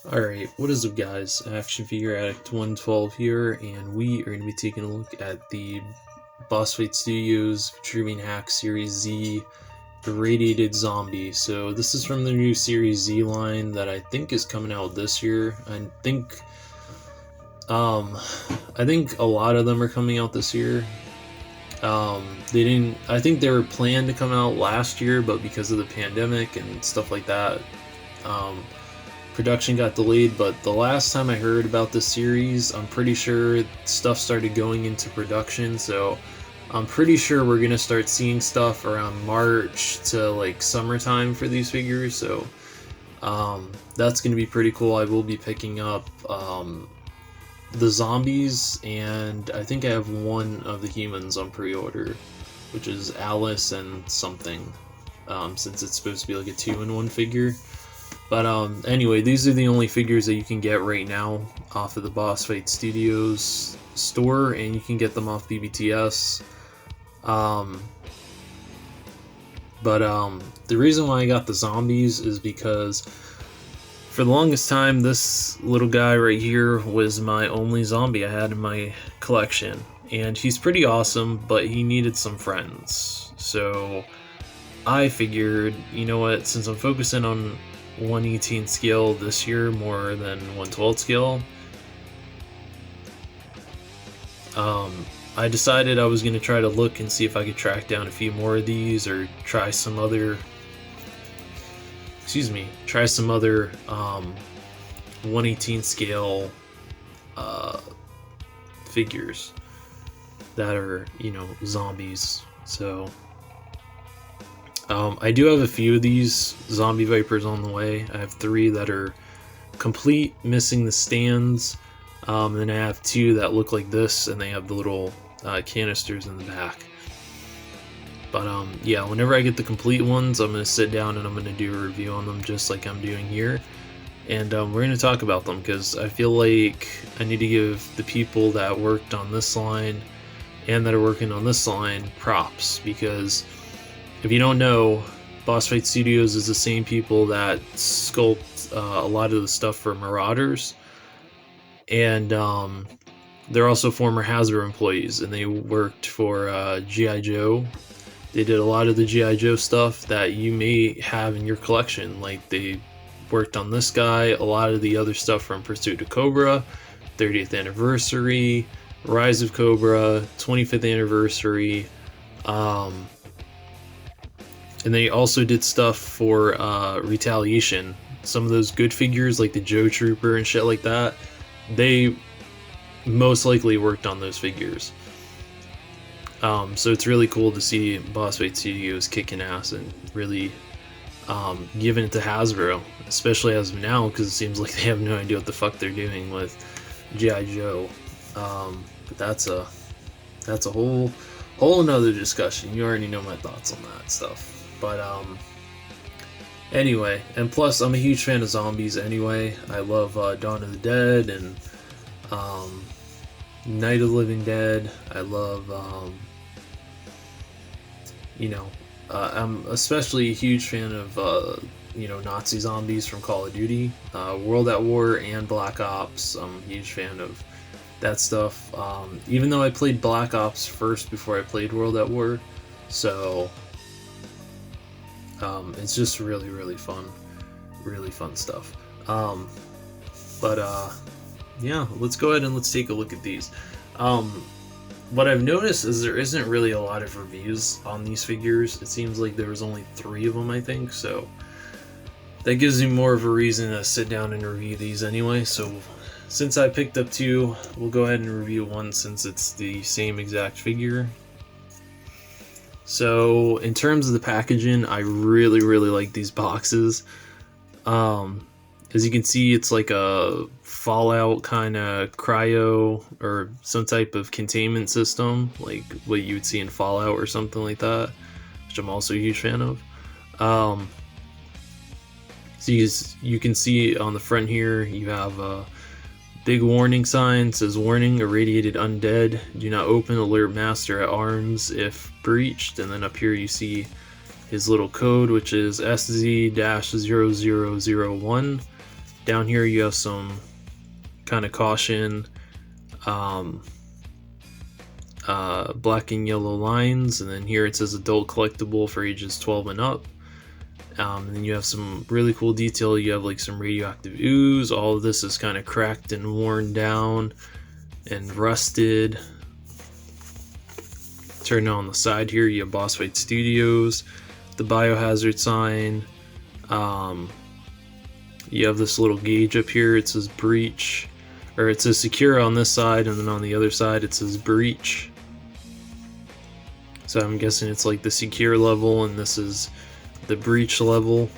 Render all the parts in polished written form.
Alright, what is up guys? Action Figure Addict 112 here, and we are going to be taking a look at the Boss Fight Studios Dreaming Hack Series Z Irradiated Zombie. So this is from the new Series Z line that I think is coming out this year. I think a lot of them are coming out this year. I think they were planned to come out last year, but because of the pandemic and stuff like that, production got delayed. But the last time I heard about this series, I'm pretty sure stuff started going into production, so I'm pretty sure we're gonna start seeing stuff around March to like summertime for these figures. So that's gonna be pretty cool. I will be picking up the zombies, and I think I have one of the humans on pre-order, which is Alice and something, since it's supposed to be like a 2-in-1 figure. But anyway, these are the only figures that you can get right now off of the Boss Fight Studios store, and you can get them off BBTS. The reason why I got the zombies is because for the longest time, this little guy right here was my only zombie I had in my collection. And he's pretty awesome, but he needed some friends. So I figured, you know what, since I'm focusing on 118 scale this year more than 112 scale, I decided I was going to try to look and see if I could track down a few more of these, or try some other 118 scale figures that are, you know, zombies. So I do have a few of these zombie vipers on the way. I have 3 that are complete, missing the stands, and then I have 2 that look like this, and they have the little canisters in the back. But yeah, whenever I get the complete ones, I'm going to sit down and I'm going to do a review on them just like I'm doing here. And we're going to talk about them, because I feel like I need to give the people that worked on this line and that are working on this line props, because if you don't know, Boss Fight Studios is the same people that sculpt a lot of the stuff for Marauders, and they're also former Hasbro employees, and they worked for G.I. Joe. They did a lot of the G.I. Joe stuff that you may have in your collection. Like, they worked on this guy, a lot of the other stuff from Pursuit of Cobra, 30th Anniversary, Rise of Cobra, 25th Anniversary, and they also did stuff for Retaliation. Some of those good figures, like the Joe Trooper and shit like that, they most likely worked on those figures. So it's really cool to see Boss Fight Studios kicking ass and really giving it to Hasbro, especially as of now, because it seems like they have no idea what the fuck they're doing with G.I. Joe. But that's a whole another discussion. You already know my thoughts on that stuff. But anyway, and plus I'm a huge fan of zombies anyway. I love Dawn of the Dead and Night of the Living Dead. I love I'm especially a huge fan of Nazi zombies from Call of Duty, World at War and Black Ops. I'm a huge fan of that stuff, even though I played Black Ops first before I played World at War. So it's just really fun stuff. Yeah, let's go ahead and let's take a look at these. What I've noticed is there isn't really a lot of reviews on these figures. It seems like there was only 3 of them, I think, so that gives me more of a reason to sit down and review these anyway. So since I picked up 2, we'll go ahead and review 1 since it's the same exact figure. So in terms of the packaging, I really like these boxes. As you can see, it's like a Fallout kind of cryo or some type of containment system, like what you would see in Fallout or something like that, which I'm also a huge fan of. So you can see on the front here, you have a big warning sign. It says, "Warning, irradiated undead. Do not open, alert master at arms if breached." And then up here you see his little code, which is SZ-0001. Down here you have some kind of caution, black and yellow lines, and then here it says adult collectible for ages 12 and up. And then you have some really cool detail. You have like some radioactive ooze. All of this is kind of cracked and worn down and rusted. Turn on the side here, you have Boss Fight Studios, the biohazard sign. You have this little gauge up here. It says breach, or it says secure on this side, and then on the other side it says breach. So I'm guessing it's like the secure level, and this is the breach level.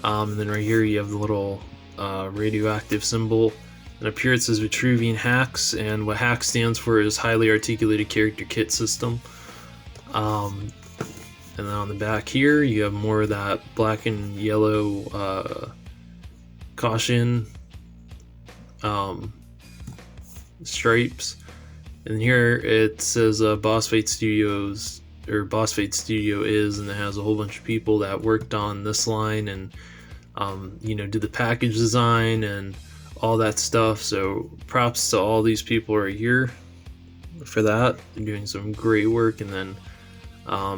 And then right here you have the little radioactive symbol. And up here it says Vitruvian Hacks, and what HACK stands for is Highly Articulated Character Kit System. And then on the back here you have more of that black and yellow caution stripes. And here it says Boss Fight Studios, or Boss Fight Studio is, and it has a whole bunch of people that worked on this line and you know, did the package design and all that stuff. So props to all these people right here for that. They're doing some great work. And then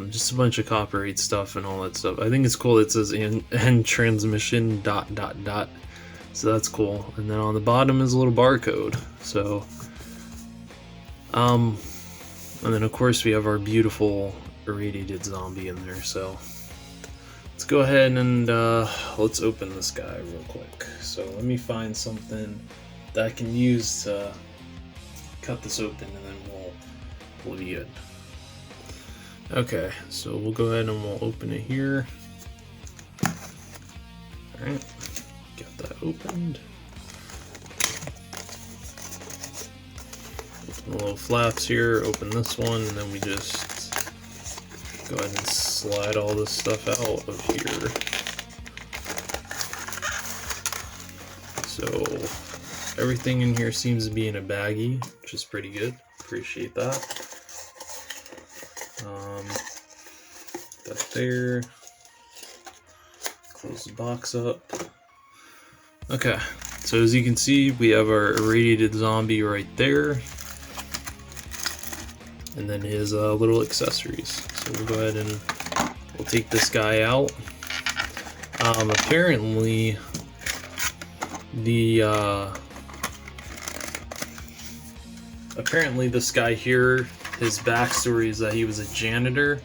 just a bunch of copyright stuff and all that stuff. I think it's cool. It says and transmission ... So that's cool. And then on the bottom is a little barcode. So and then of course we have our beautiful irradiated zombie in there. So let's go ahead and let's open this guy real quick. So let me find something that I can use to cut this open, and then we'll be good. Okay, so we'll go ahead and we'll open it here. Alright, got that opened. Open the little flaps here, open this one, and then we just go ahead and slide all this stuff out of here. So everything in here seems to be in a baggie, which is pretty good. Appreciate that. That there. Close the box up. Okay, so as you can see, we have our irradiated zombie right there, and then his little accessories. So we'll go ahead and we'll take this guy out. Apparently, apparently this guy here, his backstory is that he was a janitor,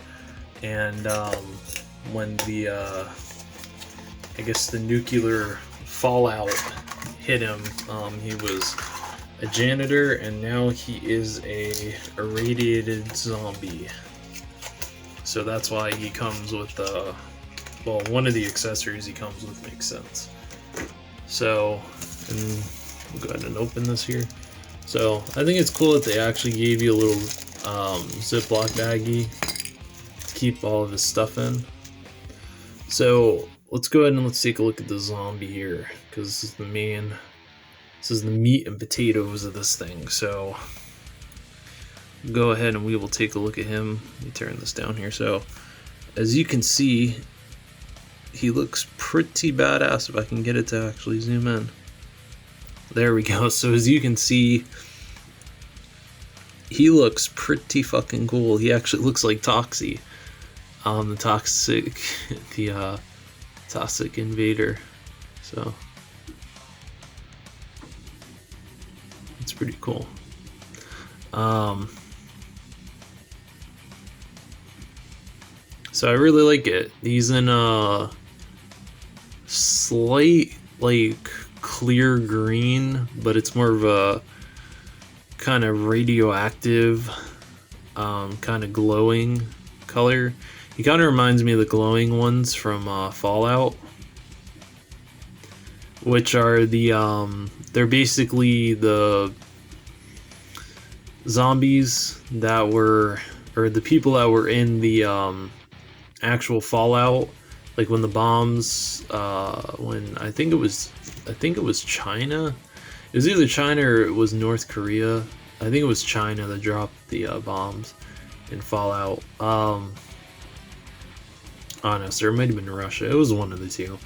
and when the I guess the nuclear fallout hit him, he was a janitor, and now he is a irradiated zombie. So that's why he comes with well, one of the accessories he comes with makes sense. So, and we'll go ahead and open this here. So I think it's cool that they actually gave you a little Ziploc baggie to keep all of his stuff in. So let's go ahead and let's take a look at the zombie here, because this is the main, this is the meat and potatoes of this thing. So go ahead and we will take a look at him. Let me turn this down here. So as you can see, he looks pretty badass. If I can get it to actually zoom in. There we go. So as you can see, he looks pretty fucking cool. He actually looks like Toxie, the toxic invader. So it's pretty cool. So I really like it. He's in a slight, like, clear green, but it's more of a kind of radioactive, kind of glowing color. He kind of reminds me of the glowing ones from Fallout, which are the they're basically the zombies that were, or the people that were in the actual Fallout, like when the bombs, when I think it was China. It was either China or it was North Korea. I think it was China that dropped the bombs in Fallout. Honest, or it might have been Russia. It was one of the two.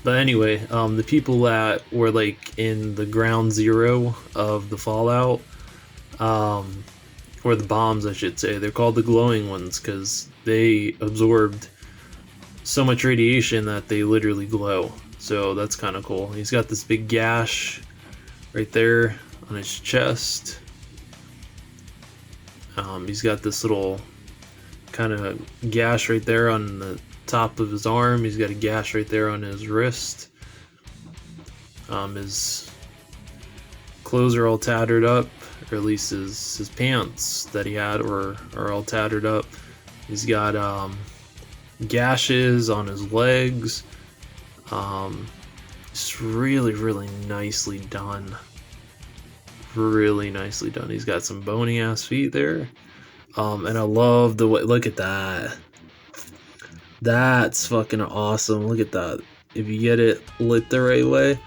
But anyway, the people that were like in the ground zero of the fallout, or the bombs, I should say, they're called the glowing ones because they absorbed so much radiation that they literally glow. So that's kind of cool. He's got this big gash right there on his chest. He's got this little kind of gash right there on the top of his arm. He's got a gash right there on his wrist. His clothes are all tattered up, or at least his pants that he had are all tattered up. He's got gashes on his legs. It's really, really nicely done. Really nicely done. He's got some bony ass feet there. And I love the way, look at that. That's fucking awesome. Look at that. If you get it lit the right way,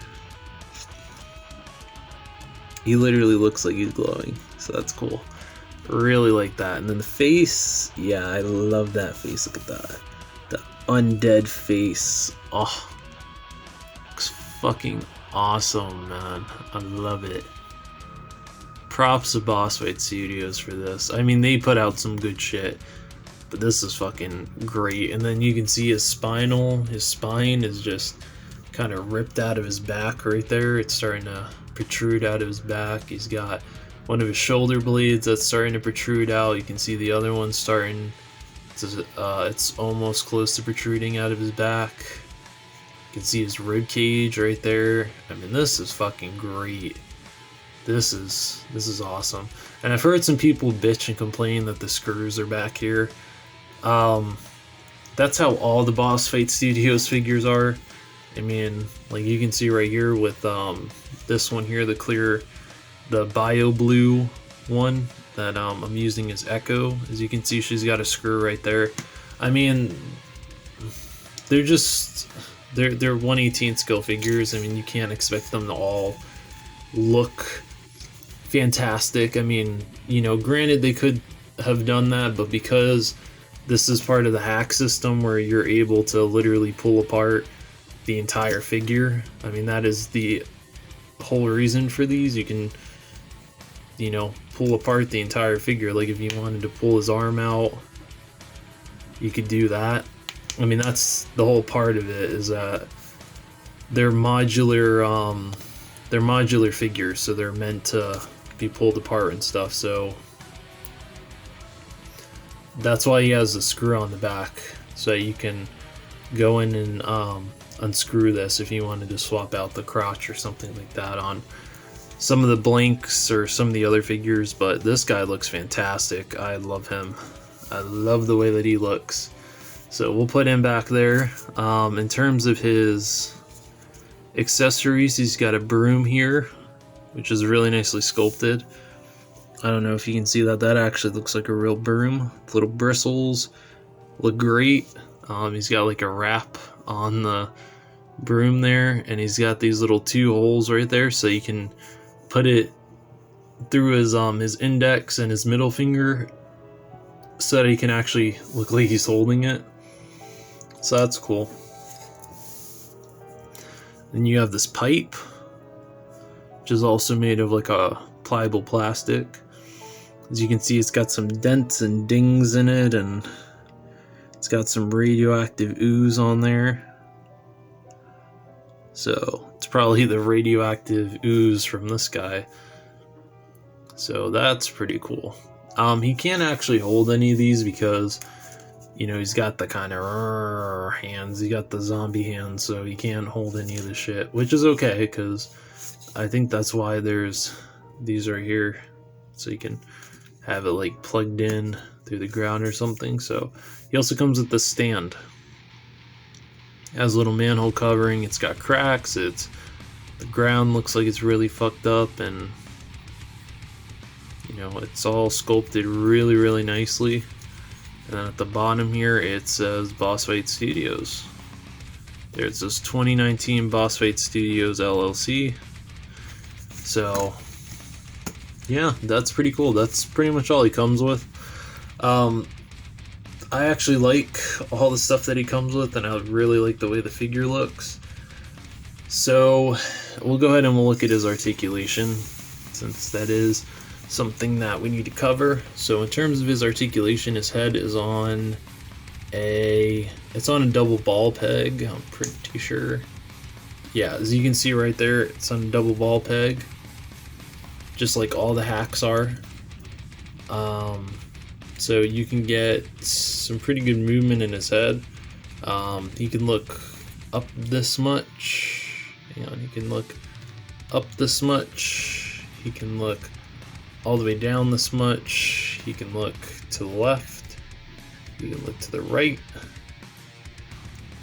he literally looks like he's glowing. So that's cool. Really like that. And then the face, yeah, I love that face. Look at that. The undead face. Oh, looks fucking awesome, man. I love it. Props to Boss Fight Studios for this. I mean, they put out some good shit, but this is fucking great. And then you can see his spine is just kind of ripped out of his back right there. It's starting to protrude out of his back. He's got one of his shoulder blades that's starting to protrude out. You can see the other one starting to, it's almost close to protruding out of his back. You can see his rib cage right there. I mean, this is fucking great. This is awesome. And I've heard some people bitch and complain that the screws are back here. That's how all the Boss Fight Studios figures are. I mean, like you can see right here with this one here, the bio blue one that I'm using as Echo. As you can see, she's got a screw right there. I mean, they're 1/18 scale figures. I mean, you can't expect them to all look fantastic. I mean, you know, granted they could have done that, but because this is part of the hack system where you're able to literally pull apart the entire figure, I mean, that is the whole reason for these. You can, you know, pull apart the entire figure. Like if you wanted to pull his arm out, you could do that. I mean, that's the whole part of it, is that they're modular figures, so they're meant to be pulled apart and stuff. So that's why he has the screw on the back, so you can go in and unscrew this if you wanted to swap out the crotch or something like that on some of the blanks or some of the other figures. But this guy looks fantastic. I love him. I love the way that he looks. So we'll put him back there. In terms of his accessories, he's got a broom here, which is really nicely sculpted. I don't know if you can see that. That actually looks like a real broom. The little bristles look great. He's got like a wrap on the broom there, and he's got these little 2 holes right there, so you can put it through his index and his middle finger, so that he can actually look like he's holding it. So that's cool. Then you have this pipe, which is also made of like a pliable plastic. As you can see, it's got some dents and dings in it, and it's got some radioactive ooze on there. So it's probably the radioactive ooze from this guy. So that's pretty cool. He can't actually hold any of these because, you know, he's got the kind of hands. He got the zombie hands, so he can't hold any of the shit, which is okay, because I think that's why these are here, so you can have it like plugged in through the ground or something. So he also comes with this stand. It has a little manhole covering. It's got cracks. The ground looks like it's really fucked up, and you know, it's all sculpted really, really nicely. And then at the bottom here, it says Boss Fight Studios. There's this 2019 Boss Fight Studios LLC. So yeah, that's pretty cool. That's pretty much all he comes with. I actually like all the stuff that he comes with, and I really like the way the figure looks. So we'll go ahead and we'll look at his articulation, since that is something that we need to cover. So in terms of his articulation, his head is on it's on a double ball peg, I'm pretty sure. Yeah, as you can see right there, it's on a double ball peg, just like all the hacks are. So you can get some pretty good movement in his head. He can look up this much. Hang on, he can look up this much. He can look all the way down this much. He can look to the left. He can look to the right.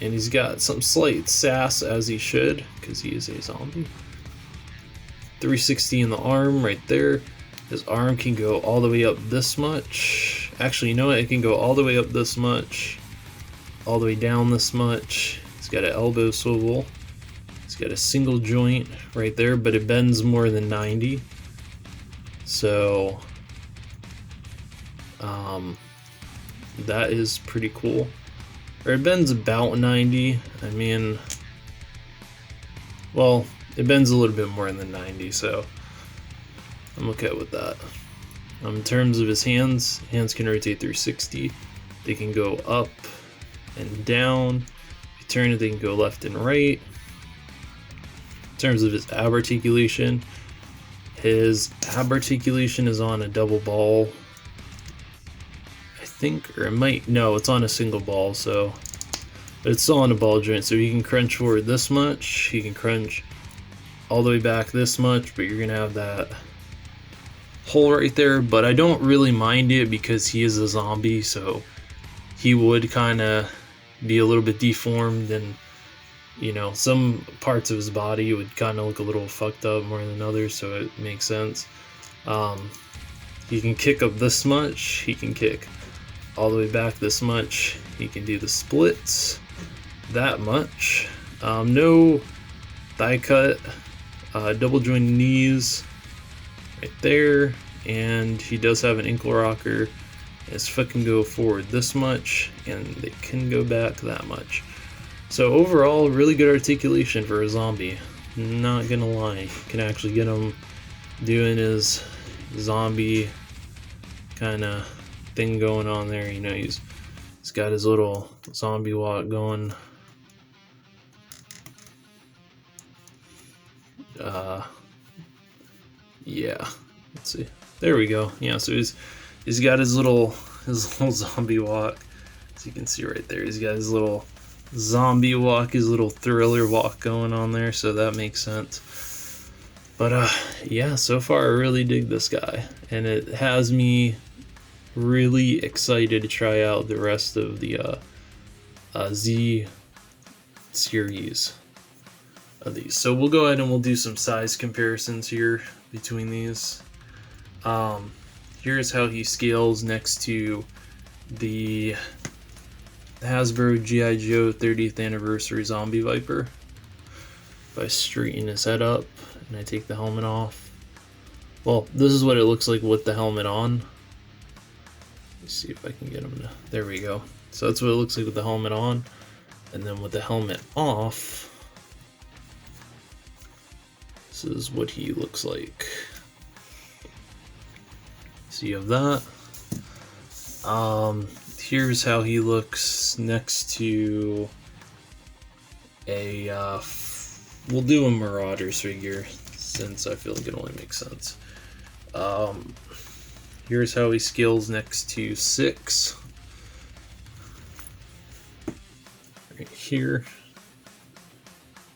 And he's got some slight sass, as he should, because he is a zombie. 360 in the arm right there. His arm can go all the way up this much. Actually, you know what? It can go all the way up this much, all the way down this much. He's got an elbow swivel. He's got a single joint right there, but it bends more than 90. So, that is pretty cool. Or it bends about 90. I mean, well, it bends a little bit more than 90, so I'm okay with that. In terms of his hands can rotate 360. They can go up and down. If you turn it, they can go left and right. In terms of his ab articulation is on a double ball, I think, or it might, no, it's on a single ball, so, but it's still on a ball joint, so he can crunch forward this much, he can crunch all the way back this much, but you're gonna have that hole right there. But I don't really mind it because he is a zombie, so he would kind of be a little bit deformed, and you know, some parts of his body would kind of look a little fucked up more than others, so it makes sense. He can kick up this much, he can kick all the way back this much, he can do the splits that much. No thigh cut, double jointed knees right there, and he does have an ankle rocker. His foot can go forward this much, and they can go back that much. So overall, really good articulation for a zombie. Not gonna lie, you can actually get him doing his zombie kind of thing going on there. You know, he's got his little zombie walk going. Yeah, let's see. There we go. Yeah, so he's got his little zombie walk. As you can see right there, he's got his little zombie walk, his little thriller walk going on there, so that makes sense. But yeah, so far I really dig this guy, and it has me really excited to try out the rest of the Z series of these. So we'll go ahead and we'll do some size comparisons here between these. Here's how he scales next to the Hasbro G.I. Joe 30th Anniversary Zombie Viper. If I straighten his head up and I take the helmet off, well, this is what it looks like with the helmet on. Let's see if I can get him to, there we go. So that's what it looks like with the helmet on, and then with the helmet off, this is what he looks like. So you have that. Here's how he looks next to a, we'll do a Marauders figure, since I feel like it only makes sense. Here's how he scales next to 6. Right here.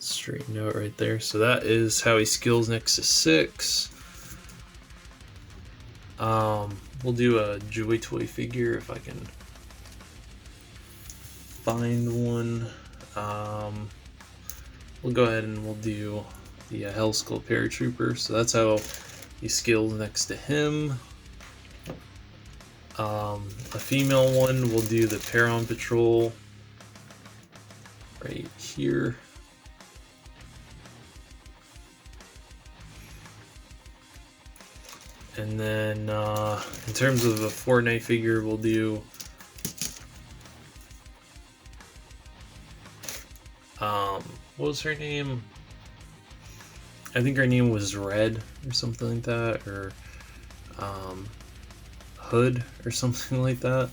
Straighten out right there. So that is how he scales next to 6. We'll do a Joy Toy figure if I can find one. We'll go ahead and we'll do the Hell Skull Paratrooper. So that's how he scales next to him. A female one, we'll do the Paron Patrol right here. And then in terms of a Fortnite figure, we'll do what was her name? I think her name was Red or something like that, or Hood or something like that.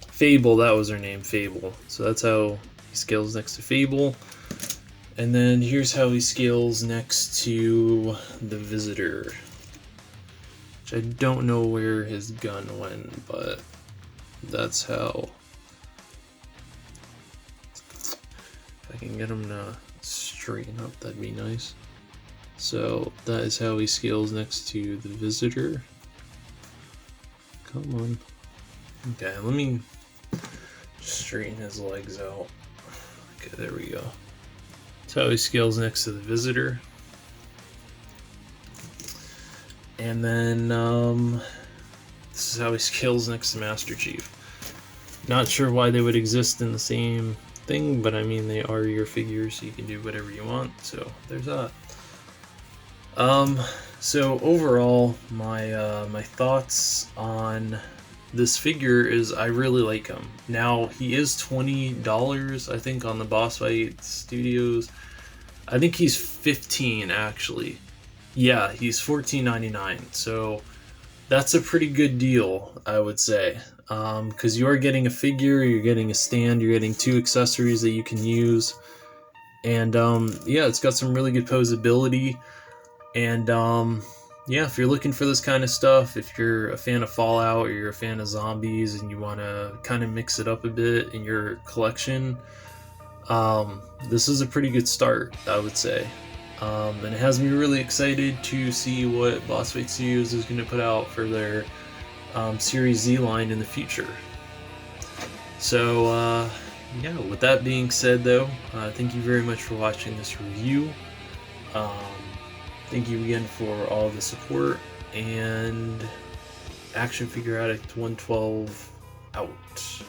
Fable, that was her name, Fable. So that's how he scales next to Fable. And then here's how he scales next to the Visitor. Which I don't know where his gun went, but that's how. If I can get him to straighten up, that'd be nice. So that is how he scales next to the Visitor. Come on. Okay, let me straighten his legs out. Okay, there we go. That's how he scales next to the Visitor. And then this is how he scales next to Master Chief. Not sure why they would exist in the same thing, but I mean, they are your figures, so you can do whatever you want. So there's that. So overall, my thoughts on this figure is I really like him. Now, he is $20, I think, on the Boss Fight Studios. I think he's $15 actually. Yeah, he's $14.99. So that's a pretty good deal, I would say. Because you are getting a figure, you're getting a stand, you're getting 2 accessories that you can use. And yeah, it's got some really good posability. And yeah, if you're looking for this kind of stuff, if you're a fan of Fallout or you're a fan of zombies and you want to kind of mix it up a bit in your collection, this is a pretty good start, I would say. And it has me really excited to see what Boss Fight Studios is going to put out for their Series Z line in the future. So yeah, with that being said though, thank you very much for watching this review. Thank you again for all the support, and Action Figure Addict 112 out.